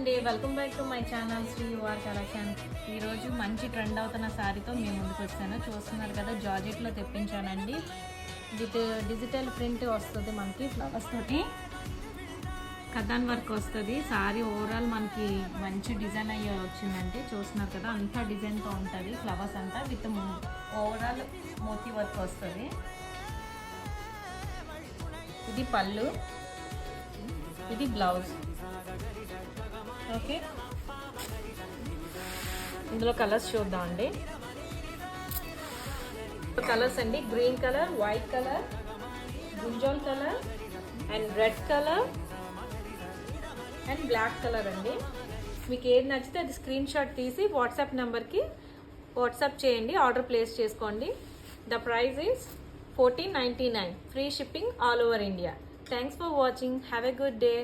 అండి, welcome back to my channel Sri your collection. ఈరోజు మంచి ట్రెండ్ అవుతున్న శారీతో మేము ముందుకు వచ్చాను. చూస్తున్నారు కదా, జార్జెట్లో తెప్పించానండి. విత్ డిజిటల్ ప్రింట్ వస్తుంది, మనకి ఫ్లవర్స్ తోటి కథాన్ వర్క్ వస్తుంది. శారీ ఓవరాల్ మనకి మంచి డిజైన్ అయ్యి వచ్చిందండి. చూస్తున్నారు కదా, అంతా డిజైన్తో ఉంటుంది. ఫ్లవర్స్ అంతా విత్ ఓవరాల్ మోతీ వర్క్ వస్తుంది. ఇది పళ్ళు, ఇది బ్లౌజ్. ఓకే, ఇందులో కలర్స్ చూద్దాం అండి. కలర్స్ అండి, గ్రీన్ కలర్, వైట్ కలర్, గుంజోల్ colour and red colour and black colour అండి. మీకు ఏది నచ్చితే అది స్క్రీన్ షాట్ తీసి వాట్సాప్ నెంబర్కి వాట్సాప్ చేయండి, ఆర్డర్ ప్లేస్ చేసుకోండి. The price is 1499, free shipping all over India. Thanks for watching, have a good day.